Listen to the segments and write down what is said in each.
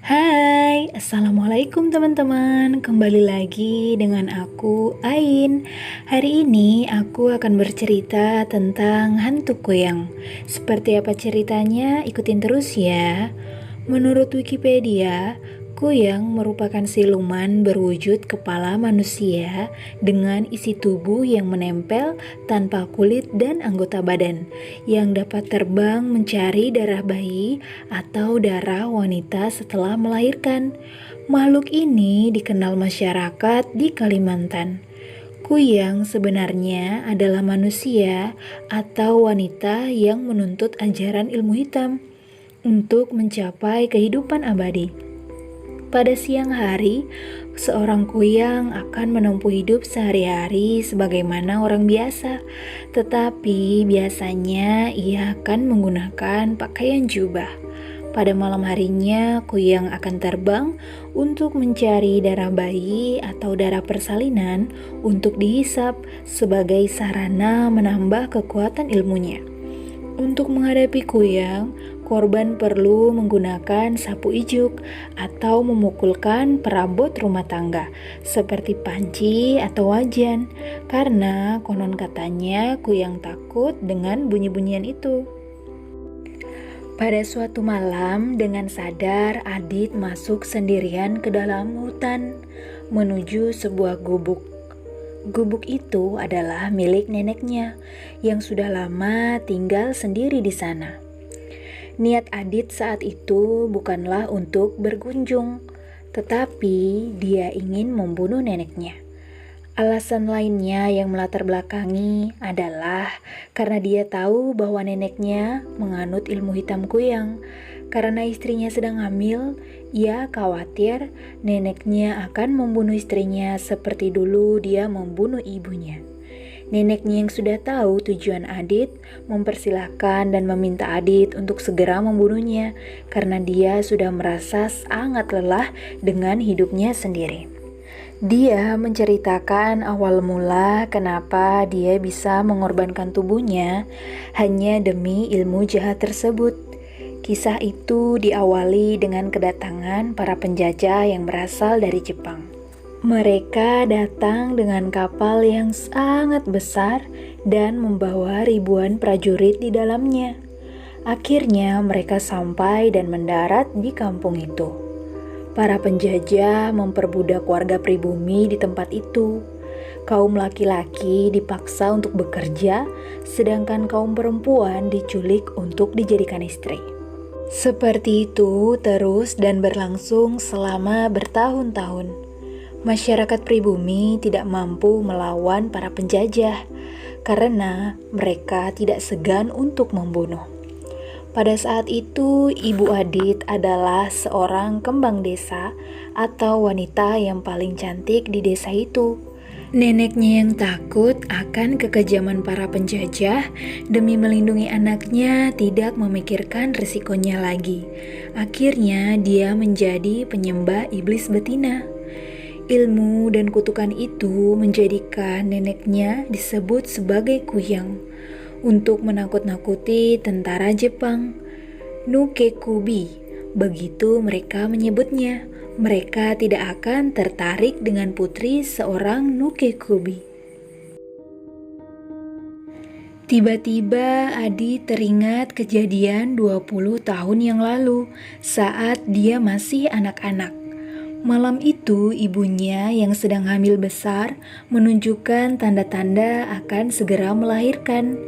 Hai, Assalamualaikum teman-teman. Kembali lagi dengan aku, Ain. Hari ini aku akan bercerita tentang hantu kuyang. Seperti apa ceritanya? Ikutin terus ya. Menurut Wikipedia, kuyang merupakan siluman berwujud kepala manusia dengan isi tubuh yang menempel tanpa kulit dan anggota badan, yang dapat terbang mencari darah bayi atau darah wanita setelah melahirkan. Makhluk ini dikenal masyarakat di Kalimantan. Kuyang sebenarnya adalah manusia atau wanita yang menuntut ajaran ilmu hitam untuk mencapai kehidupan abadi. Pada siang hari, seorang kuyang akan menempuh hidup sehari-hari sebagaimana orang biasa, tetapi biasanya ia akan menggunakan pakaian jubah. Pada malam harinya, kuyang akan terbang untuk mencari darah bayi atau darah persalinan untuk dihisap sebagai sarana menambah kekuatan ilmunya. Untuk menghadapi kuyang, korban perlu menggunakan sapu ijuk atau memukulkan perabot rumah tangga seperti panci atau wajan, karena konon katanya kuyang takut dengan bunyi-bunyian itu. Pada suatu malam, dengan sadar Adit masuk sendirian ke dalam hutan menuju sebuah gubuk. Gubuk itu adalah milik neneknya yang sudah lama tinggal sendiri di sana. Niat Adit saat itu bukanlah untuk berkunjung, tetapi dia ingin membunuh neneknya. Alasan lainnya yang melatar belakangi adalah karena dia tahu bahwa neneknya menganut ilmu hitam kuyang. Karena istrinya sedang hamil, ia khawatir neneknya akan membunuh istrinya seperti dulu dia membunuh ibunya. Neneknya yang sudah tahu tujuan Adit mempersilahkan dan meminta Adit untuk segera membunuhnya karena dia sudah merasa sangat lelah dengan hidupnya sendiri. Dia menceritakan awal mula kenapa dia bisa mengorbankan tubuhnya hanya demi ilmu jahat tersebut. Kisah itu diawali dengan kedatangan para penjajah yang berasal dari Jepang. Mereka datang dengan kapal yang sangat besar dan membawa ribuan prajurit di dalamnya. Akhirnya mereka sampai dan mendarat di kampung itu. Para penjajah memperbudak warga pribumi di tempat itu. Kaum laki-laki dipaksa untuk bekerja, sedangkan kaum perempuan diculik untuk dijadikan istri. Seperti itu terus dan berlangsung selama bertahun-tahun. Masyarakat pribumi tidak mampu melawan para penjajah karena mereka tidak segan untuk membunuh. Pada saat itu, Ibu Adit adalah seorang kembang desa atau wanita yang paling cantik di desa itu. Neneknya yang takut akan kekejaman para penjajah demi melindungi anaknya tidak memikirkan risikonya lagi. Akhirnya dia menjadi penyembah iblis betina. Ilmu dan kutukan itu menjadikan neneknya disebut sebagai kuyang untuk menakut-nakuti tentara Jepang. Nukekubi, begitu mereka menyebutnya. Mereka tidak akan tertarik dengan putri seorang Nukekubi. Tiba-tiba Adi teringat kejadian 20 tahun yang lalu saat dia masih anak-anak. Malam itu ibunya yang sedang hamil besar menunjukkan tanda-tanda akan segera melahirkan.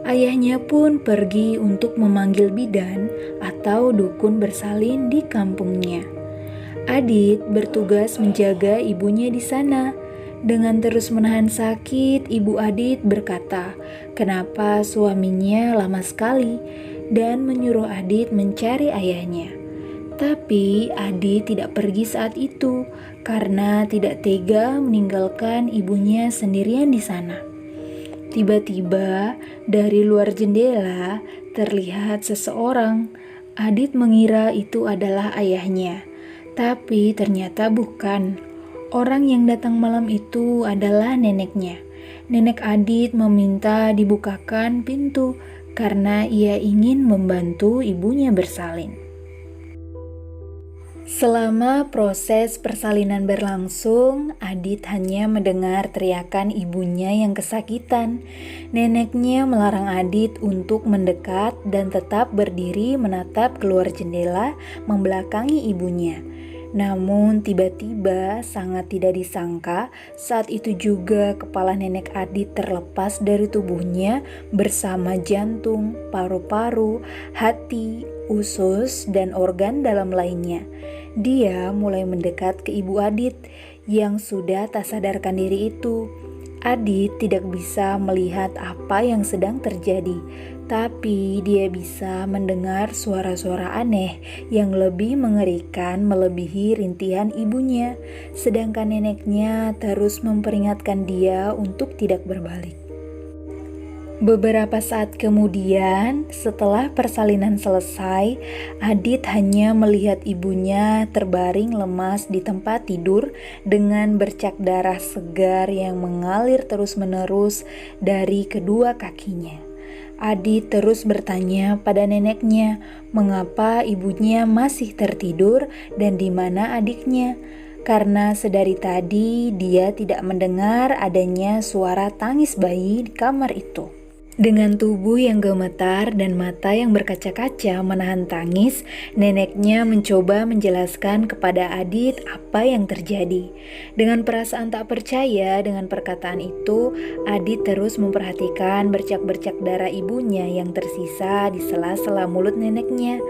Ayahnya pun pergi untuk memanggil bidan atau dukun bersalin di kampungnya. Adit bertugas menjaga ibunya di sana. Dengan terus menahan sakit, Ibu Adit berkata, kenapa suaminya lama sekali dan menyuruh Adit mencari ayahnya. Tapi Adit tidak pergi saat itu karena tidak tega meninggalkan ibunya sendirian di sana. Tiba-tiba dari luar jendela terlihat seseorang. Adit mengira itu adalah ayahnya. Tapi ternyata bukan. Orang yang datang malam itu adalah neneknya. Nenek Adit meminta dibukakan pintu karena ia ingin membantu ibunya bersalin. Selama proses persalinan berlangsung, Adit hanya mendengar teriakan ibunya yang kesakitan. Neneknya melarang Adit untuk mendekat dan tetap berdiri menatap keluar jendela membelakangi ibunya. Namun tiba-tiba sangat tidak disangka saat itu juga kepala nenek Adit terlepas dari tubuhnya bersama jantung, paru-paru, hati, usus, dan organ dalam lainnya. Dia mulai mendekat ke ibu Adit yang sudah tak sadarkan diri itu. Adit tidak bisa melihat apa yang sedang terjadi, tapi dia bisa mendengar suara-suara aneh yang lebih mengerikan melebihi rintihan ibunya, sedangkan neneknya terus memperingatkan dia untuk tidak berbalik. Beberapa saat kemudian, setelah persalinan selesai, Adit hanya melihat ibunya terbaring lemas di tempat tidur dengan bercak darah segar yang mengalir terus-menerus dari kedua kakinya. Adit terus bertanya pada neneknya, mengapa ibunya masih tertidur dan di mana adiknya? Karena sedari tadi dia tidak mendengar adanya suara tangis bayi di kamar itu. Dengan tubuh yang gemetar dan mata yang berkaca-kaca menahan tangis, neneknya mencoba menjelaskan kepada Adit apa yang terjadi. Dengan perasaan tak percaya dengan perkataan itu, Adit terus memperhatikan bercak-bercak darah ibunya yang tersisa di sela-sela mulut neneknya.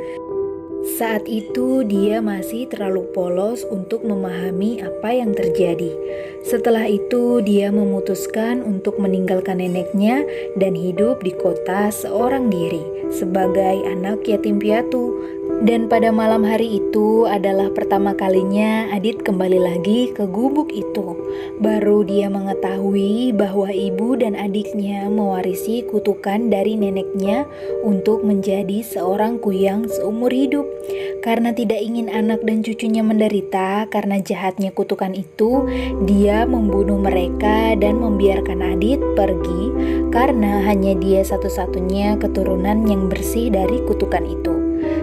Saat itu dia masih terlalu polos untuk memahami apa yang terjadi. Setelah itu dia memutuskan untuk meninggalkan neneknya dan hidup di kota seorang diri sebagai anak yatim piatu. Dan pada malam hari itu adalah pertama kalinya Adit kembali lagi ke gubuk itu. Baru dia mengetahui bahwa ibu dan adiknya mewarisi kutukan dari neneknya untuk menjadi seorang kuyang seumur hidup. Karena tidak ingin anak dan cucunya menderita karena jahatnya kutukan itu, dia membunuh mereka dan membiarkan Adit pergi karena hanya dia satu-satunya keturunan yang bersih dari kutukan itu.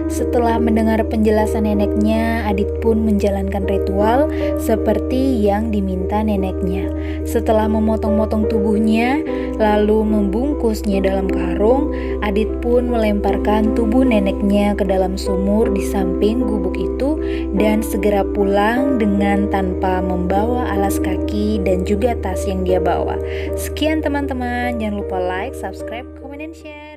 Setelah mendengar penjelasan neneknya, Adit pun menjalankan ritual seperti yang diminta neneknya. Setelah memotong-motong tubuhnya, lalu membungkusnya dalam karung, Adit pun melemparkan tubuh neneknya ke dalam sumur di samping gubuk itu dan segera pulang dengan tanpa membawa alas kaki dan juga tas yang dia bawa. Sekian teman-teman, jangan lupa like, subscribe, comment, and share.